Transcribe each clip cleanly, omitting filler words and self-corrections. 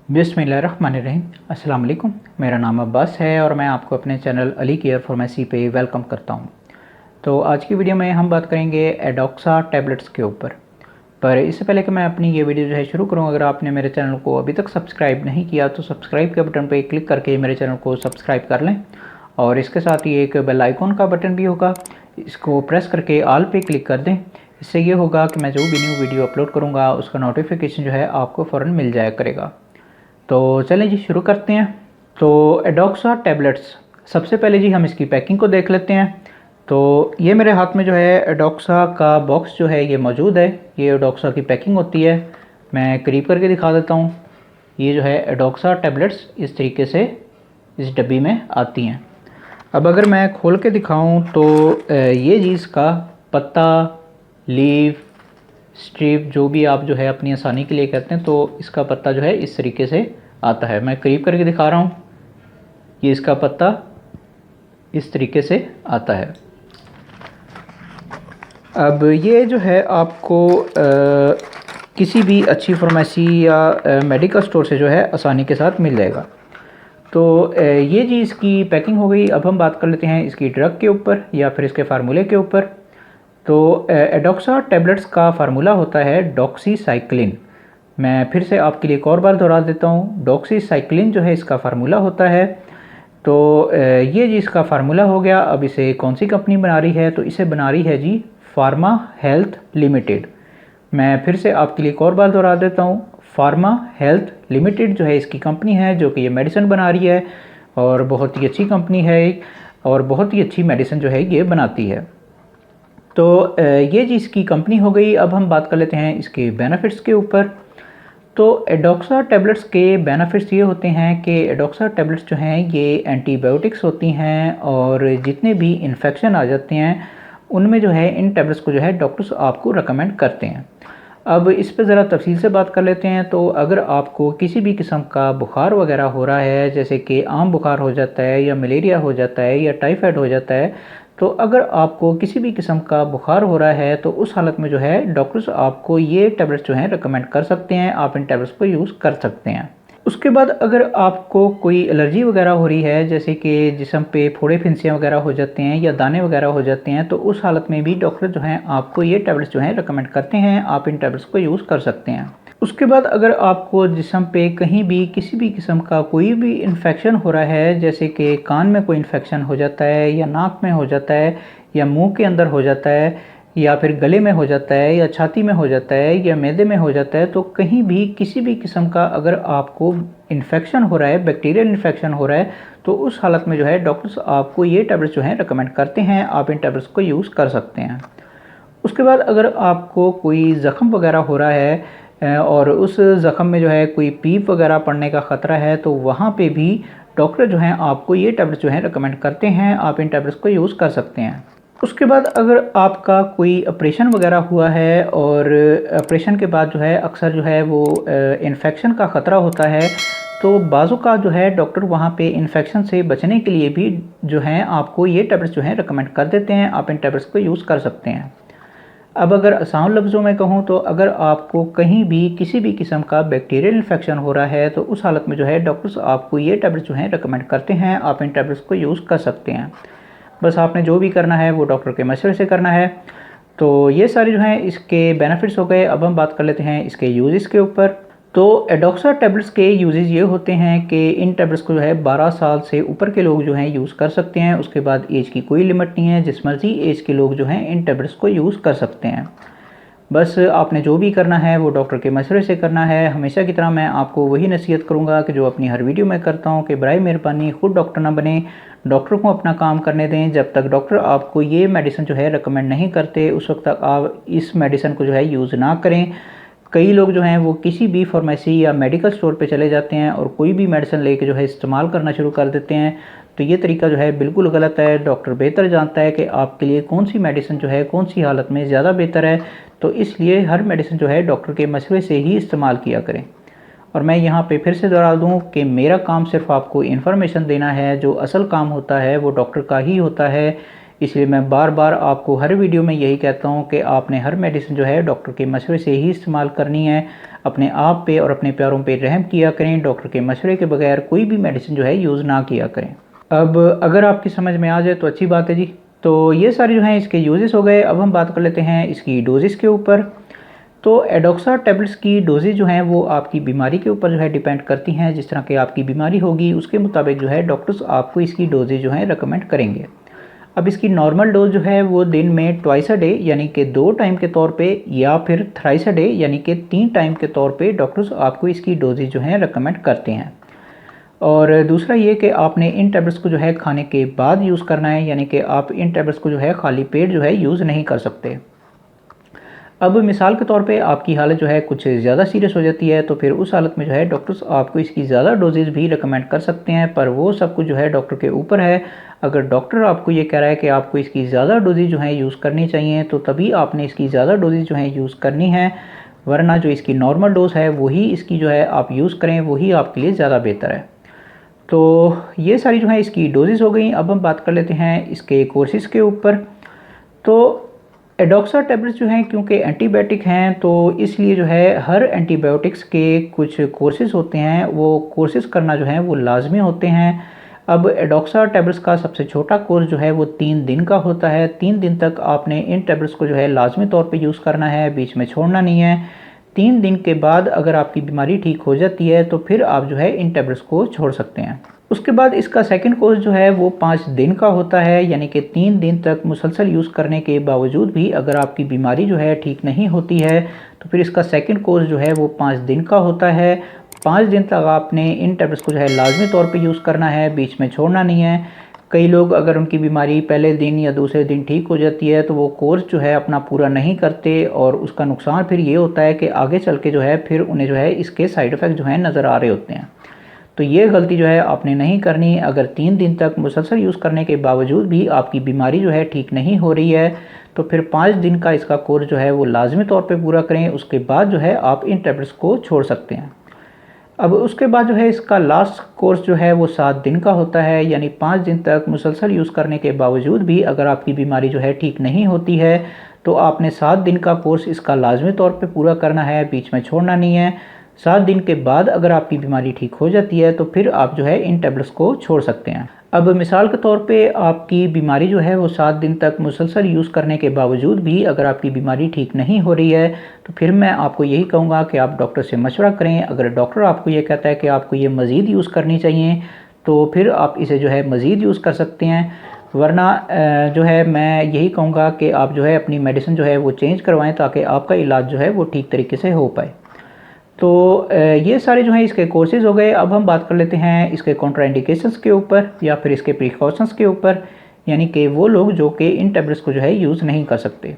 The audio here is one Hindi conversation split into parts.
बिस्मिल्लाहिर्रहमानिर्रहीम। अस्सलाम वालेकुम। मेरा नाम अब्बास है और मैं आपको अपने चैनल अली केयर फार्मेसी पे वेलकम करता हूँ। तो आज की वीडियो में हम बात करेंगे एडोक्सा टैबलेट्स के ऊपर। पर इससे पहले कि मैं अपनी ये वीडियो जो है शुरू करूँ, अगर आपने मेरे चैनल को अभी तक सब्सक्राइब नहीं किया तो सब्सक्राइब के बटन पर क्लिक करके मेरे चैनल को सब्सक्राइब कर लें। और इसके साथ ही एक बेल आइकॉन का बटन भी होगा, इसको प्रेस करके ऑल पे क्लिक कर दें। इससे ये होगा कि मैं जो भी न्यू वीडियो अपलोड करूँगा उसका नोटिफिकेशन जो है आपको फ़ौरन मिल जाया करेगा। तो चलें जी शुरू करते हैं। तो एडोक्सा टैबलेट्स, सबसे पहले जी हम इसकी पैकिंग को देख लेते हैं। तो ये मेरे हाथ में जो है एडोक्सा का बॉक्स जो है ये मौजूद है। ये एडोक्सा की पैकिंग होती है, मैं करीब करके दिखा देता हूँ। ये जो है एडोक्सा टैबलेट्स इस तरीके से इस डब्बी में आती हैं। अब अगर मैं खोल के दिखाऊं तो ये जी इसका पत्ता, लीफ, स्ट्रिप, जो भी आप जो है अपनी आसानी के लिए कहते हैं, तो इसका पत्ता जो है इस तरीके से आता है। मैं करीब करके दिखा रहा हूँ, ये इसका पत्ता इस तरीके से आता है। अब ये जो है आपको किसी भी अच्छी फार्मेसी या मेडिकल स्टोर से जो है आसानी के साथ मिल जाएगा। तो ये जी इसकी पैकिंग हो गई। अब हम बात कर लेते हैं इसकी ड्रग के ऊपर या फिर इसके फार्मूले के ऊपर। तो एडोक्सा टैबलेट्स का फार्मूला होता है डॉक्सीसाइक्लिन। मैं फिर से आपके लिए एक और बार दोहरा देता हूँ, डॉक्सीसाइक्लिन जो है इसका फार्मूला होता है। तो ये जी इसका फार्मूला हो गया। अब इसे कौन सी कंपनी बना रही है, तो इसे बना रही है जी फार्मा हेल्थ लिमिटेड। मैं फिर से आपके लिए एक और बार दोहरा देता हूँ, फार्मा हेल्थ लिमिटेड जो है इसकी कंपनी है जो कि ये मेडिसिन बना रही है, और बहुत ही अच्छी कंपनी है और बहुत ही अच्छी मेडिसिन जो है ये बनाती है। तो ये जी इसकी कंपनी हो गई। अब हम बात कर लेते हैं इसके बेनिफिट्स के ऊपर। तो एडोक्सा टैबलेट्स के बेनिफिट्स ये होते हैं कि एडोक्सा टैबलेट्स जो हैं ये एंटीबायोटिक्स होती हैं, और जितने भी इन्फेक्शन आ जाते हैं उनमें जो है इन टैबलेट्स को जो है डॉक्टर्स आपको रेकमेंड करते हैं। अब इस पर ज़रा तफसील से बात कर लेते हैं। तो अगर आपको किसी भी किस्म का बुखार वगैरह हो रहा है, जैसे कि आम बुखार हो जाता है या मलेरिया हो जाता है या टाइफाइड हो जाता है, तो अगर आपको किसी भी किस्म का बुखार हो रहा है तो उस हालत में जो है डॉक्टर्स आपको ये टैबलेट्स जो हैं रेकमेंड कर सकते हैं। आप इन टैबलेट्स को यूज़ कर सकते हैं। उसके बाद अगर आपको कोई एलर्जी वगैरह हो रही है, जैसे कि जिस्म पे फोड़े फिंसियाँ वगैरह हो जाते हैं या दाने वगैरह हो जाते हैं, तो उस हालत में भी डॉक्टर जो हैं आपको ये टैबलेट्स जो हैं रेकमेंड करते हैं। आप इन टैबलेट्स को यूज़ कर सकते हैं। उसके बाद अगर आपको जिस्म पे कहीं भी किसी भी किस्म का कोई भी इन्फेक्शन हो रहा है, जैसे कि कान में कोई इन्फेक्शन हो जाता है या नाक में हो जाता है या मुंह के अंदर हो जाता है या फिर गले में हो जाता है या छाती में हो जाता है या मैदे में हो जाता है, तो कहीं भी किसी भी किस्म का अगर आपको इन्फेक्शन हो रहा है, बैक्टीरियल इन्फेक्शन हो रहा है, तो उस हालत में जो है डॉक्टर्स आपको ये टैबलेट्स जो हैं रेकमेंड करते हैं। आप इन टैबलेट्स को यूज़ कर सकते हैं। उसके बाद अगर आपको कोई ज़ख़म वगैरह हो रहा है और उस ज़ख़म में जो है कोई पीप वगैरह पड़ने का ख़तरा है, तो वहाँ पे भी डॉक्टर जो हैं आपको ये टैबलेट्स जो हैं रेकमेंड करते हैं। आप इन टैबलेट्स को यूज़ कर सकते हैं। उसके बाद अगर आपका कोई ऑपरेशन वगैरह हुआ है और ऑपरेशन के बाद जो है अक्सर जो है वो इन्फेक्शन का ख़तरा होता है, तो बाज़ों का जो है डॉक्टर वहाँ पे इन्फेक्शन से बचने के लिए भी जो हैं आपको ये टैबलेट्स जो हैं रेकमेंड कर देते हैं। आप इन टैबलेट्स को यूज़ कर सकते हैं। अब अगर आसान लफ्ज़ों में कहूँ तो अगर आपको कहीं भी किसी भी किस्म का बैक्टीरियल इन्फेक्शन हो रहा है, तो उस हालत में जो है डॉक्टर्स आपको ये टैबलेट्स जो हैं रेकमेंड करते हैं। आप इन टैबलेट्स को यूज़ कर सकते हैं। बस आपने जो भी करना है वो डॉक्टर के मशवरे से करना है। तो ये सारे जो हैं इसके बेनिफिट्स हो गए। अब हम बात कर लेते हैं इसके यूज़ेस के ऊपर। तो एडोक्सा टैबलेट्स के यूजेस ये होते हैं कि इन टैबलेट्स को जो है 12 साल से ऊपर के लोग जो हैं यूज़ कर सकते हैं। उसके बाद एज की कोई लिमिट नहीं है, जिस मर्ज़ी एज के लोग जो हैं इन टैबलेट्स को यूज़ कर सकते हैं। बस आपने जो भी करना है वो डॉक्टर के मशवरे से करना है। हमेशा की तरह मैं आपको वही नसीहत करूँगा कि जो अपनी हर वीडियो में करता हूँ कि बराए मेहरबानी ख़ुद डॉक्टर ना बने, डॉक्टर को अपना काम करने दें। जब तक डॉक्टर आपको ये मेडिसिन जो है रेकमेंड नहीं करते, उस वक्त तक आप इस मेडिसिन को जो है यूज़ ना करें। कई लोग जो हैं वो किसी भी फार्मेसी या मेडिकल स्टोर पे चले जाते हैं और कोई भी मेडिसिन लेके जो है इस्तेमाल करना शुरू कर देते हैं। तो ये तरीका जो है बिल्कुल गलत है। डॉक्टर बेहतर जानता है कि आपके लिए कौन सी मेडिसिन जो है कौन सी हालत में ज़्यादा बेहतर है। तो इसलिए हर मेडिसिन जो है डॉक्टर के मशवरे से ही इस्तेमाल किया करें। और मैं यहाँ पे फिर से दोहरा दूँ कि मेरा काम सिर्फ आपको इन्फॉर्मेशन देना है, जो असल काम होता है वो डॉक्टर का ही होता है। इसलिए मैं बार बार आपको हर वीडियो में यही कहता हूँ कि आपने हर मेडिसिन जो है डॉक्टर के मशवरे से ही इस्तेमाल करनी है। अपने आप पे और अपने प्यारों पे रहम किया करें, डॉक्टर के मशवरे के बगैर कोई भी मेडिसिन जो है यूज़ ना किया करें। अब अगर आपकी समझ में आ जाए तो अच्छी बात है जी। तो ये सारे जो हैं इसके यूजेस हो गए। अब हम बात कर लेते हैं इसकी डोजेस के ऊपर। तो एडोक्सा टैबलेट्स की डोजेज जो हैं वो आपकी बीमारी के ऊपर जो है डिपेंड करती हैं। जिस तरह की आपकी बीमारी होगी उसके मुताबिक जो है डॉक्टर्स आपको इसकी डोजेज जो है रिकमेंड करेंगे। अब इसकी नॉर्मल डोज जो है वो दिन में ट्वाइस अ डे यानी कि 2 टाइम के तौर पे, या फिर थ्राइस अ डे यानी कि 3 टाइम के तौर पे डॉक्टर्स आपको इसकी डोजेज जो है रिकमेंड करते हैं। और दूसरा ये कि आपने इन टैबलेट्स को जो है खाने के बाद यूज़ करना है, यानी कि आप इन टैबलेट्स को जो है खाली पेट जो है यूज़ नहीं कर सकते। अब मिसाल के तौर पे आपकी हालत जो है कुछ ज़्यादा सीरियस हो जाती है, तो फिर उस हालत में जो है डॉक्टर्स आपको इसकी ज़्यादा डोजेज भी रिकमेंड कर सकते हैं, पर वो सब कुछ जो है डॉक्टर के ऊपर है। अगर डॉक्टर आपको ये कह रहा है कि आपको इसकी ज़्यादा डोजेज जो है यूज़ करनी चाहिए, तो तभी आपने इसकी ज़्यादा डोजेज जो है यूज़ करनी है, वरना जो इसकी नॉर्मल डोज है वही इसकी जो है आप यूज़ करें, वही आपके लिए ज़्यादा बेहतर है। तो ये सारी जो है इसकी डोजेज हो गई। अब हम बात कर लेते हैं इसके कोर्सेज़ के ऊपर। तो एडोक्सा टैबलेट्स जो हैं क्योंकि एंटीबायोटिक हैं, तो इसलिए जो है हर एंटीबायोटिक्स के कुछ कोर्सेज़ होते हैं, वो कोर्सेज़ करना जो है वो लाजमी होते हैं। अब एडोक्सा टैबलेट्स का सबसे छोटा कोर्स जो है वो 3 दिन का होता है। 3 दिन तक आपने इन टैबलेट्स को जो है लाजमी तौर पे यूज़ करना है, बीच में छोड़ना नहीं है। 3 दिन के बाद अगर आपकी बीमारी ठीक हो जाती है तो फिर आप जो है इन टैबलेट्स को छोड़ सकते हैं। उसके बाद इसका सेकंड कोर्स जो है वो 5 दिन का होता है, यानी कि 3 दिन तक मुसलसल यूज़ करने के बावजूद भी अगर आपकी बीमारी जो है ठीक नहीं होती है, तो फिर इसका सेकंड कोर्स जो है वो 5 दिन का होता है। 5 दिन तक आपने इन टैबलेट्स को जो है लाजमी तौर पे यूज़ करना है, बीच में छोड़ना नहीं है। कई लोग अगर उनकी बीमारी पहले दिन या दूसरे दिन ठीक हो जाती है तो वो कोर्स जो है अपना पूरा नहीं करते, और उसका नुकसान फिर ये होता है कि आगे चल के जो है फिर उन्हें जो है इसके साइड इफ़ेक्ट जो है नज़र आ रहे होते हैं। तो ये गलती जो है आपने नहीं करनी। अगर 3 दिन तक मुसलसल यूज़ करने के बावजूद भी आपकी बीमारी जो है ठीक नहीं हो रही है, तो फिर 5 दिन का इसका कोर्स जो है वो लाजमी तौर पे पूरा करें। उसके बाद जो है आप इन टैबलेट्स को छोड़ सकते हैं। अब उसके बाद जो है इसका लास्ट कोर्स जो है वो 7 दिन का होता है, यानी 5 दिन तक मुसलसल यूज़ करने के बावजूद भी अगर आपकी बीमारी जो है ठीक नहीं होती है, तो आपने 7 दिन का कोर्स इसका लाजमी तौर पे पूरा करना है, बीच में छोड़ना नहीं है। 7 दिन के बाद अगर आपकी बीमारी ठीक हो जाती है तो फिर आप जो है इन टैबलेट्स को छोड़ सकते हैं। अब मिसाल के तौर पे आपकी बीमारी जो है वो 7 दिन तक मुसलसल यूज़ करने के बावजूद भी अगर आपकी बीमारी ठीक नहीं हो रही है, तो फिर मैं आपको यही कहूँगा कि आप डॉक्टर से मशवरा करें। अगर डॉक्टर आपको ये कहता है कि आपको ये मज़ीद यूज़ करनी चाहिए, तो फिर आप इसे जो है मज़ीद यूज़ कर सकते हैं, वरना जो है मैं यही कहूँगा कि आप जो है अपनी मेडिसिन जो है वो चेंज करवाएँ, ताकि आपका इलाज जो है वो ठीक तरीके से हो पाए। तो ये सारे जो हैं इसके कोर्सेज़ हो गए। अब हम बात कर लेते हैं इसके कॉन्ट्राइंडिकेशंस के ऊपर या फिर इसके प्रिकॉशंस के ऊपर, यानी कि वो लोग जो कि इन टैबलेट्स को जो है यूज़ नहीं कर सकते।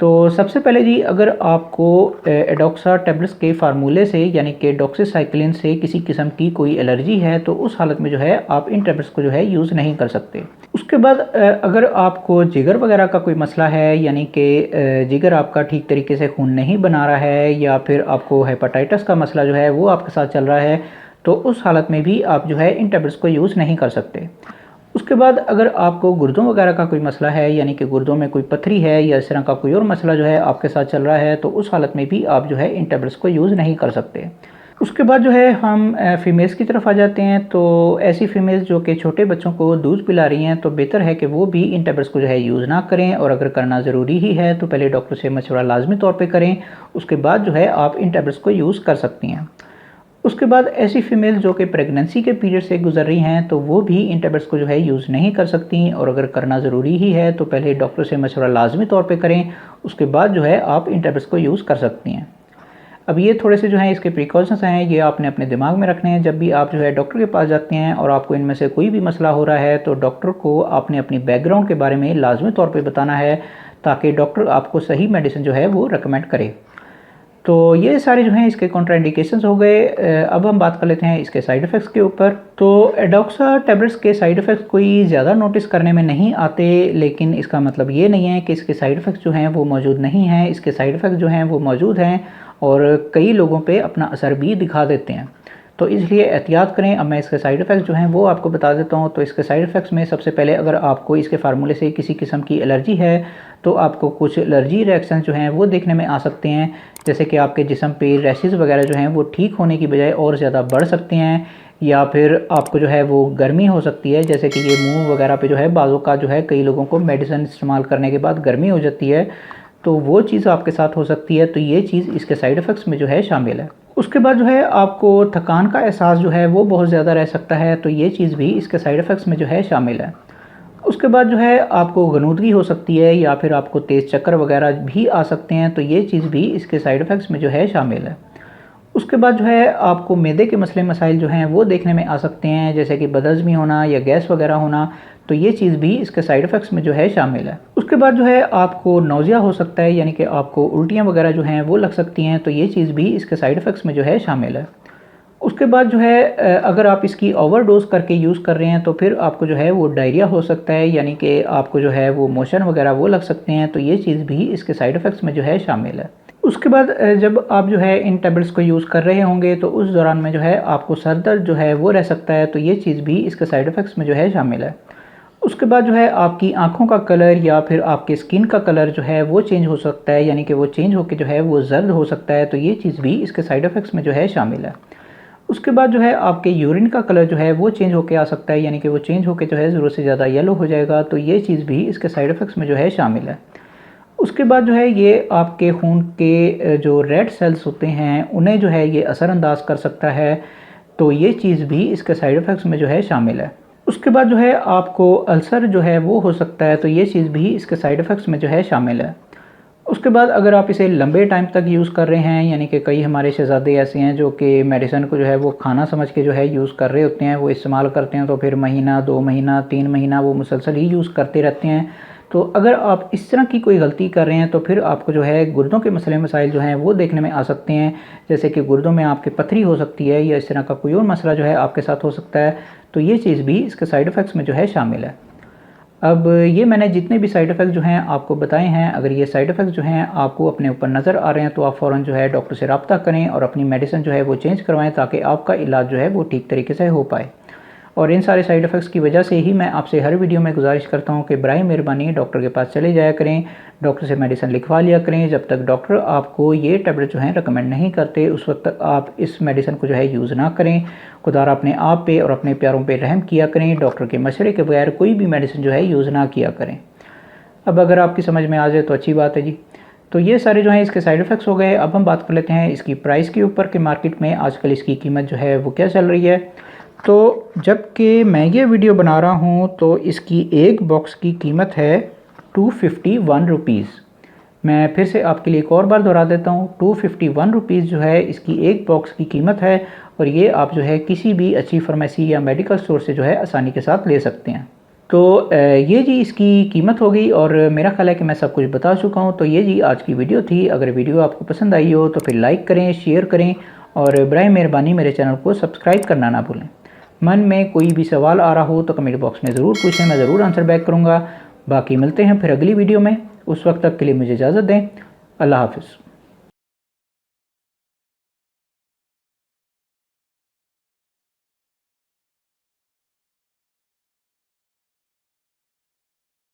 तो सबसे पहले जी, अगर आपको एडोक्सा टैबलेट्स के फार्मूले से यानी कि डॉक्सीसाइक्लिन से किसी किस्म की कोई एलर्जी है, तो उस हालत में जो है आप इन टैबलेट्स को जो है यूज़ नहीं कर सकते। उसके बाद अगर आपको जिगर वगैरह का कोई मसला है, यानी कि जिगर आपका ठीक तरीके से खून नहीं बना रहा है, या फिर आपको हेपेटाइटिस का मसला जो है वो आपके साथ चल रहा है, तो उस हालत में भी आप जो है इन टैबलेट्स को यूज़ नहीं कर सकते। उसके बाद अगर आपको गुर्दों वगैरह का कोई मसला है, यानी कि गुर्दों में कोई पथरी है या इस तरह का कोई और मसला जो है आपके साथ चल रहा है, तो उस हालत में भी आप जो है इन टैबलेट्स को यूज़ नहीं कर सकते। उसके बाद जो है हम फ़ीमेल्स की तरफ आ जाते हैं। तो ऐसी फ़ीमेल्स जो कि छोटे बच्चों को दूध पिला रही हैं, तो बेहतर है कि वो भी इन टैबलेट्स को जो है यूज़ ना करें, और अगर करना ज़रूरी ही है तो पहले डॉक्टर से मशवरा लाजमी तौर पे करें, उसके बाद जो है आप इन टैबलेट्स को यूज़ कर सकती हैं। उसके बाद ऐसी फ़ीमेल जो कि प्रेगनेंसी के पीरियड से गुजर रही हैं, तो वो भी इन टैबलेट्स को जो है यूज़ नहीं कर सकती, और अगर करना ज़रूरी ही है तो पहले डॉक्टर से मशवरा लाजमी तौर पे करें, उसके बाद जो है आप इन टैबलेट्स को यूज़ कर सकती हैं। अब ये थोड़े से जो हैं इसके प्रिकॉशंस हैं, ये आपने अपने दिमाग में रखने हैं। जब भी आप जो है डॉक्टर के पास जाते हैं और आपको इनमें से कोई भी मसला हो रहा है, तो डॉक्टर को आपने अपनी बैकग्राउंड के बारे में लाजमी तौर पे बताना है, ताकि डॉक्टर आपको सही मेडिसिन जो है वो रिकमेंड करे। तो ये सारे जो हैं इसके कॉन्ट्राइंडिकेशंस हो गए। अब हम बात कर लेते हैं इसके साइड इफ़ेक्ट्स के ऊपर। तो एडोक्सा टैबलेट्स के साइड इफ़ेक्ट्स कोई ज़्यादा नोटिस करने में नहीं आते, लेकिन इसका मतलब ये नहीं है कि इसके साइड इफ़ेक्ट्स जो हैं वो मौजूद नहीं हैं। इसके साइड इफ़ेक्ट्स जो हैं वो मौजूद हैं, और कई लोगों पे अपना असर भी दिखा देते हैं। तो इसलिए एहतियात करें। अब मैं इसके साइड इफ़ेक्ट्स जो हैं वो आपको बता देता हूँ। तो इसके साइड इफ़ेक्ट्स में सबसे पहले अगर आपको इसके फार्मूले से किसी किस्म की एलर्जी है तो आपको कुछ एलर्जी रिएक्शन जो हैं वो देखने में आ सकते हैं, जैसे कि आपके जिस्म पे रैशेज़ वगैरह जो हैं वो ठीक होने की बजाय और ज़्यादा बढ़ सकते हैं, या फिर आपको जो है वो गर्मी हो सकती है, जैसे कि ये मुंह वगैरह पे जो है बाज़ों का जो है कई लोगों को मेडिसिन इस्तेमाल करने के बाद गर्मी हो जाती है, तो वो चीज़ आपके साथ हो सकती है। तो ये चीज़ इसके साइड इफ़ेक्ट्स में जो है शामिल है। उसके बाद जो है आपको थकान का एहसास जो है वो बहुत ज़्यादा रह सकता है, तो ये चीज़ भी इसके साइड इफ़ेक्ट्स में जो है शामिल है। उसके बाद जो है आपको गनूदगी हो सकती है, या फिर आपको तेज़ चक्कर वगैरह भी आ सकते हैं, तो ये चीज़ भी इसके साइड इफ़ेक्ट्स में जो है शामिल है। उसके बाद जो है आपको मैदे के मसले मसाइल जो हैं वो देखने में आ सकते हैं, जैसे कि बदहज़मी होना या गैस वगैरह होना, तो ये चीज़ भी इसके साइड इफ़ेक्ट्स में जो है शामिल है। उसके बाद जो है आपको नौज़िया हो सकता है, यानी कि आपको उल्टियाँ वगैरह जो हैं वो लग सकती हैं, तो ये चीज़ भी इसके साइड इफ़ेक्ट्स में जो है शामिल है। उसके बाद जो है अगर आप इसकी ओवरडोज़ करके यूज़ कर रहे हैं तो फिर आपको जो है वो डायरिया हो सकता है, यानी कि आपको जो है वो मोशन वगैरह वो लग सकते हैं, तो ये चीज़ भी इसके साइड इफ़ेक्ट्स में जो है शामिल है। उसके बाद जब आप जो है इन टैबलेट्स को यूज़ कर रहे होंगे तो उस दौरान में जो है आपको सर दर्द जो है वो रह सकता है, तो ये चीज़ भी इसके साइड इफ़ेक्ट्स में जो है शामिल है। उसके बाद जो है आपकी आँखों का कलर या फिर आपके स्किन का कलर जो है वो चेंज हो सकता है, यानी कि वो चेंज होकर जो है वो जर्द हो सकता है, तो ये चीज़ भी इसके साइड इफ़ेक्ट्स में जो है शामिल है। उसके बाद जो है आपके यूरिन का कलर जो है वो चेंज होके आ सकता है, यानी कि वो चेंज होके जो है ज़रूरत से ज़्यादा येलो हो जाएगा, तो ये चीज़ भी इसके साइड इफ़ेक्ट्स में जो है शामिल है। उसके बाद जो है ये आपके खून के जो रेड सेल्स होते हैं उन्हें जो है ये असरअंदाज कर सकता है, तो ये चीज़ भी इसके साइड इफ़ेक्ट्स में जो है शामिल है। उसके बाद जो है आपको अल्सर जो है वो हो सकता है, तो ये चीज़ भी इसके साइड इफ़ेक्ट्स में जो है शामिल है। उसके बाद अगर आप इसे लंबे टाइम तक यूज़ कर रहे हैं, यानी कि कई हमारे शहज़ादे ऐसे हैं जो कि मेडिसिन को जो है वो खाना समझ के जो है यूज़ कर रहे होते हैं, वो इस्तेमाल करते हैं, तो फिर महीना 2 महीना 3 महीना वो मुसलसल ही यूज़ करते रहते हैं। तो अगर आप इस तरह की कोई गलती कर रहे हैं तो फिर आपको जो है गुर्दों के मसले मसाइल जो हैं वो देखने में आ सकते हैं, जैसे कि गुर्दों में आपकी पथरी हो सकती है, या इस तरह का कोई और मसला जो है आपके साथ हो सकता है, तो ये चीज़ भी इसके साइड इफ़ेक्ट्स में जो है शामिल है। अब ये मैंने जितने भी साइड इफ़ेक्ट जो हैं आपको बताए हैं, अगर ये साइड इफ़ेक्ट जो हैं आपको अपने ऊपर नज़र आ रहे हैं तो आप फ़ौरन जो है डॉक्टर से रब्ता करें और अपनी मेडिसिन जो है वो चेंज करवाएं, ताकि आपका इलाज जो है वो ठीक तरीके से हो पाए। और इन सारे साइड इफ़ेक्ट्स की वजह से ही मैं आपसे हर वीडियो में गुजारिश करता हूं कि बराए मेहरबानी डॉक्टर के पास चले जाया करें, डॉक्टर से मेडिसिन लिखवा लिया करें। जब तक डॉक्टर आपको ये टैबलेट जो हैं रिकमेंड नहीं करते उस वक्त तक आप इस मेडिसिन को जो है यूज़ ना करें। खुदारा अपने आप पे और अपने प्यारों पे रहम किया करें, डॉक्टर के मशवरे के बगैर कोई भी मेडिसिन जो है यूज़ ना किया करें। अब अगर आपकी समझ में आ जाए तो अच्छी बात है जी। तो ये सारे जो हैं इसके साइड इफ़ेक्ट्स हो गए। अब हम बात कर लेते हैं इसकी प्राइस के ऊपर कि मार्केट में आजकल इसकी कीमत जो है वो क्या चल रही है। तो जबकि मैं ये वीडियो बना रहा हूँ तो इसकी एक बॉक्स की कीमत है 251 रुपीज़। मैं फिर से आपके लिए एक और बार दोहरा देता हूँ, 251 रुपीज़ जो है इसकी एक बॉक्स की कीमत है, और ये आप जो है किसी भी अच्छी फार्मेसी या मेडिकल स्टोर से जो है आसानी के साथ ले सकते हैं। तो ये जी इसकी कीमत हो गई, और मेरा ख्याल है कि मैं सब कुछ बता चुका हूँ। तो ये जी आज की वीडियो थी। अगर वीडियो आपको पसंद आई हो तो फिर लाइक करें, शेयर करें, और बराए मेहरबानी मेरे चैनल को सब्सक्राइब करना ना भूलें। मन में कोई भी सवाल आ रहा हो तो कमेंट बॉक्स में ज़रूर पूछें, मैं ज़रूर आंसर बैक करूँगा। बाकी मिलते हैं फिर अगली वीडियो में, उस वक्त तक के लिए मुझे इजाज़त दें। अल्लाह हाफ़िज़।